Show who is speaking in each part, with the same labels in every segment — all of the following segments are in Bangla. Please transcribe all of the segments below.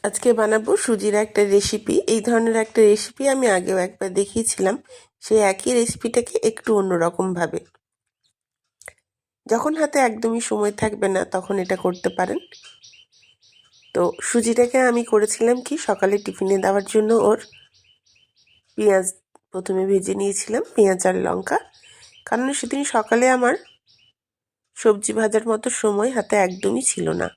Speaker 1: আজকে বানাবো সুজির একটা রেসিপি। এই ধরনের একটা রেসিপি আমি আগেও একবার দেখিয়েছিলাম। সেই একই রেসিপিটাকে একটু অন্যরকমভাবে। যখন হাতে একদমই সময় থাকবে না তখন এটা করতে পারেন। তো সুজিটাকে আমি করেছিলাম কি, সকালে টিফিনে দেওয়ার জন্য ওর পেঁয়াজ প্রথমে ভেজে নিয়েছিলাম, পেঁয়াজ আর লঙ্কা। কারণ সেদিন সকালে আমার সবজি ভাজার মতো সময় হাতে একদমই ছিল না।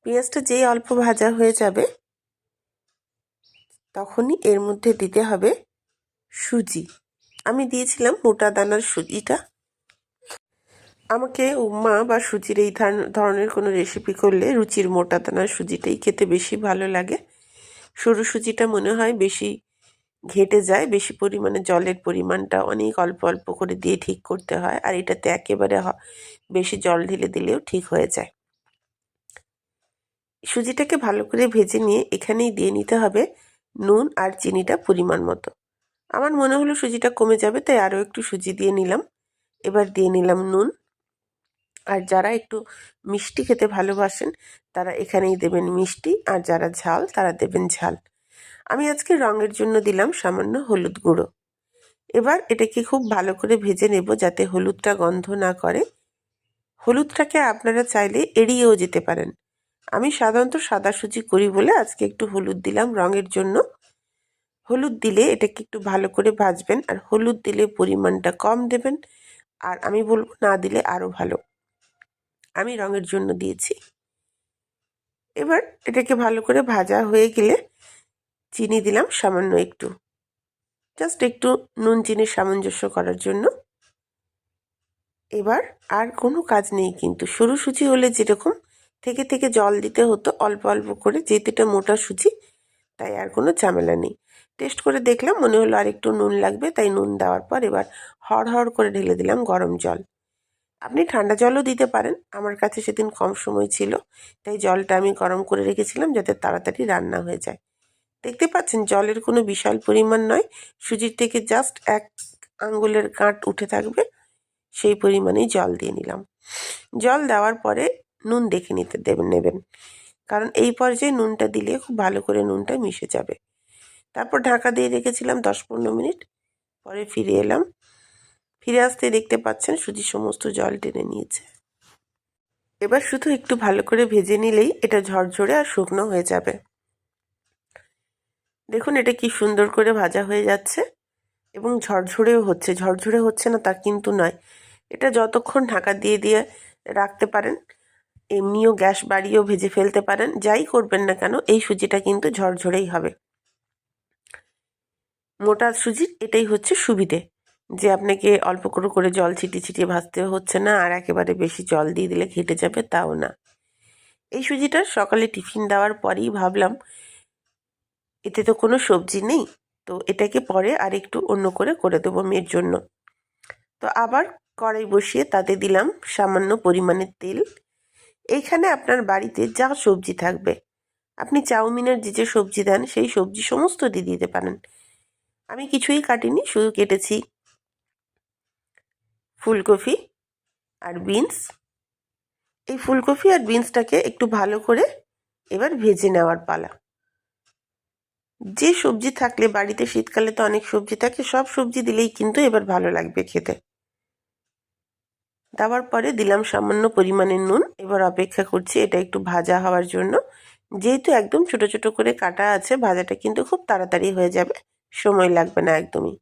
Speaker 1: পেঁয়াজটা যেই অল্প ভাজা হয়ে যাবে তখনই এর মধ্যে দিতে হবে সুজি। আমি দিয়েছিলাম মোটা দানার সুজিটা। আমাকে উপমা বা সুজির এই ধরনের কোনো রেসিপি করলে রুচির মোটা দানার সুজিটাই খেতে বেশি ভালো লাগে। সরু সুজিটা মনে হয় বেশি ঘেঁটে যায়, বেশি পরিমাণে জলের পরিমাণটা অনেক অল্প অল্প করে দিয়ে ঠিক করতে হয়, আর এটাতে একেবারে বেশি জল ঢেলে দিলেও ঠিক হয়ে যায়। সুজিটাকে ভালো করে ভেজে নিয়ে এখানেই দিয়ে নিতে হবে নুন আর চিনিটা পরিমাণ মতো। আমার মনে হলো সুজিটা কমে যাবে, তাই আরও একটু সুজি দিয়ে নিলাম। এবার দিয়ে নিলাম নুন। আর যারা একটু মিষ্টি খেতে ভালোবাসেন তারা এখানেই দেবেন মিষ্টি, আর যারা ঝাল তারা দেবেন ঝাল। আমি আজকে রঙের জন্য দিলাম সামান্য হলুদ গুঁড়ো। এবার এটাকে খুব ভালো করে ভেজে নেব যাতে হলুদটা গন্ধ না করে। হলুদটাকে আপনারা চাইলে এড়িয়েও যেতে পারেন। আমি সাধারণত সাদা সুজি করি বলে আজকে একটু হলুদ দিলাম রঙের জন্য। হলুদ দিলে এটাকে একটু ভালো করে ভাজবেন, আর হলুদ দিলে পরিমাণটা কম দেবেন, আর আমি বলবো না দিলে আরও ভালো। আমি রঙের জন্য দিয়েছি। এবার এটাকে ভালো করে ভাজা হয়ে গেলে চিনি দিলাম সামান্য একটু, জাস্ট একটু নুন চিনির সামঞ্জস্য করার জন্য। এবার আর কোনো কাজ নেই, কিন্তু সরু সুজি হলে যেরকম থেকে থেকে জল দিতে হতো অল্প অল্প করে, যেহেতু এটা মোটা সুজি তাই আর কোনো ঝামেলা নেই। টেস্ট করে দেখলাম, মনে হলো আর একটু নুন লাগবে, তাই নুন দেওয়ার পর এবার হড় করে ঢেলে দিলাম গরম জল। আপনি ঠান্ডা জলও দিতে পারেন, আমার কাছে সেদিন কম সময় ছিল তাই জলটা আমি গরম করে রেখেছিলাম যাতে তাড়াতাড়ি রান্না হয়ে যায়। দেখতে পাচ্ছেন জলের কোনো বিশাল পরিমাণ নয়, সুজির থেকে জাস্ট এক আঙ্গুলের গাঁট উঠে থাকবে সেই পরিমাণেই জল দিয়ে নিলাম। জল দেওয়ার পরে নুন দেখে নেবেন, কারণ এই পর্যায়ে নুনটা দিলে খুব ভালো করে নুনটা মিশে যাবে। তারপর ঢাকা দিয়ে রেখেছিলাম 10-15 মিনিট। পরে ফিরে এলাম। ফিরে আসতে দেখতে পাচ্ছেন সুজি সমস্ত জল টেনে নিয়েছে। এবার শুধু একটু ভালো করে ভেজে নিলেই এটা ঝরঝরে আর শুকনো হয়ে যাবে। দেখুন এটা কি সুন্দর করে ভাজা হয়ে যাচ্ছে এবং ঝরঝরেও হচ্ছে। ঝরঝরে হচ্ছে না তা কিন্তু নয়। এটা যতক্ষণ ঢাকা দিয়ে দিয়ে রাখতে পারেন, এমনিও গ্যাস বাড়িয়েও ভেজে ফেলতে পারেন, যাই করবেন না কেন এই সুজিটা কিন্তু ঝরঝরেই হবে। মোটা সুজির এটাই হচ্ছে সুবিধে, যে আপনাকে অল্প করে জল ছিটিয়ে ভাজতে হচ্ছে না, আর একেবারে বেশি জল দিয়ে দিলে ঘেটে যাবে তাও না। এই সুজিটা সকালে টিফিন দেওয়ার পরেই ভাবলাম এতে তো কোনো সবজি নেই, তো এটাকে পরে আর একটু অন্য করে দেবো মেয়ের জন্য। তো আবার কড়াই বসিয়ে তাতে দিলাম সামান্য পরিমাণের তেল। এইখানে আপনার বাড়িতে যা সবজি থাকবে, আপনি চাউমিনের যে সবজি দেন সেই সবজি সমস্ত দিয়ে দিতে পারেন। আমি কিছুই কাটিনি, শুধু কেটেছি ফুলকপি আর বিনস। এই ফুলকপি আর বিনসটাকে একটু ভালো করে এবার ভেজে নেওয়ার পালা। যে সবজি থাকলে বাড়িতে, শীতকালে তো অনেক সবজি থাকে, সব সবজি দিলেই কিন্তু এবার ভালো লাগবে খেতে। দেওয়ার পরে দিলাম সামান্য পরিমাণের নুন। এবার অপেক্ষা করছি এটা একটু ভাজা হওয়ার জন্য। যেহেতু একদম ছোট ছোট করে কাটা আছে, ভাজাটা কিন্তু খুব তাড়াতাড়ি হয়ে যাবে, সময় লাগবে না একদমই।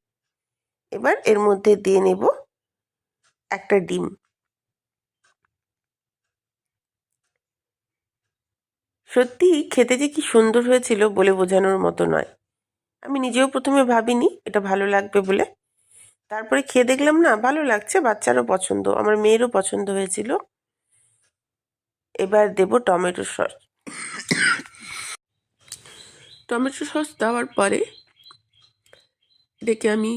Speaker 1: এবার এর মধ্যে দিয়ে নেব একটা ডিম। সত্যি খেতে যে কি সুন্দর হয়েছিল বলে বোঝানোর মতো নয়। আমি নিজেও প্রথমে ভাবিনি এটা ভালো লাগবে বলে, তারপরে খেয়ে দেখলাম না ভালো লাগছে, বাচ্চারও পছন্দ, আমার মেয়েরও পছন্দ হয়েছিল। এবার দেব টমেটো সস। টমেটো সস দেওয়ার পরে এটাকে আমি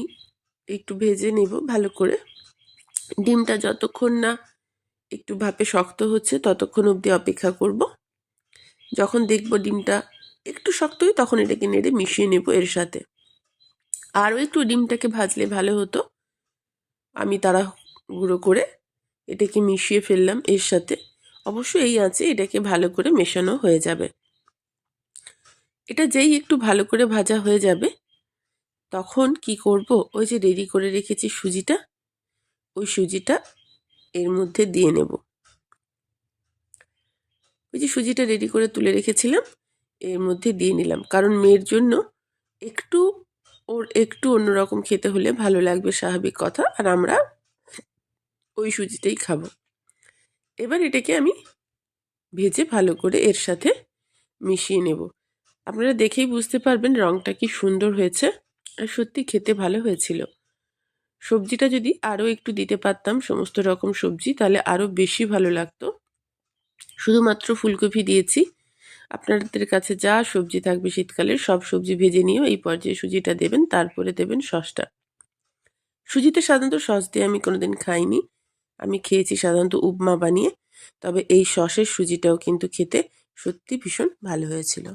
Speaker 1: একটু ভেজে নেব ভালো করে। ডিমটা যতক্ষণ না একটু ভাপে শক্ত হচ্ছে ততক্ষণ অবধি অপেক্ষা করব। যখন দেখব ডিমটা একটু শক্ত হয় তখন এটাকে নেড়ে মিশিয়ে নেব এর সাথে। আরও একটু ডিমটাকে ভাজলে ভালো হতো, আমি তাড়াহুড়ো করে এটাকে মিশিয়ে ফেললাম এর সাথে। অবশ্যই এই আঁচে এটাকে ভালো করে মেশানো হয়ে যাবে। এটা যেই একটু ভালো করে ভাজা হয়ে যাবে তখন কি করব, ওই যে রেডি করে রেখেছি সুজিটা, ওই সুজিটা এর মধ্যে দিয়ে নেব। ওই যে সুজিটা রেডি করে তুলে রেখেছিলাম এর মধ্যে দিয়ে নিলাম, কারণ মেয়ের জন্য একটু একটু অন্যরকম খেতে হলে ভালো লাগবে, স্বাভাবিক কথা। আর আমরা ওই সুজিটাই খাবো। এবার এটাকে আমি ভেজে ভালো করে এর সাথে মিশিয়ে নেব। আপনারা দেখেই বুঝতে পারবেন রঙটা কি সুন্দর হয়েছে, আর সত্যি খেতে ভালো হয়েছিল। সবজিটা যদি আরও একটু দিতে পারতাম, সমস্ত রকম সবজি, তাহলে আরও বেশি ভালো লাগতো। শুধুমাত্র ফুলকপি দিয়েছি। আপনাদের কাছে যা সবজি থাকবে শীতকালের সব সবজি ভেজে নিয়েও এই পর্যায়ে সুজিটা দেবেন, তারপরে দেবেন সসটা। সুজিতে সাধারণত সস দিয়ে আমি কোনোদিন খাইনি, আমি খেয়েছি সাধারণত উপমা বানিয়ে। তবে এই সসের সুজিটাও কিন্তু খেতে সত্যি ভীষণ ভালো হয়েছিল।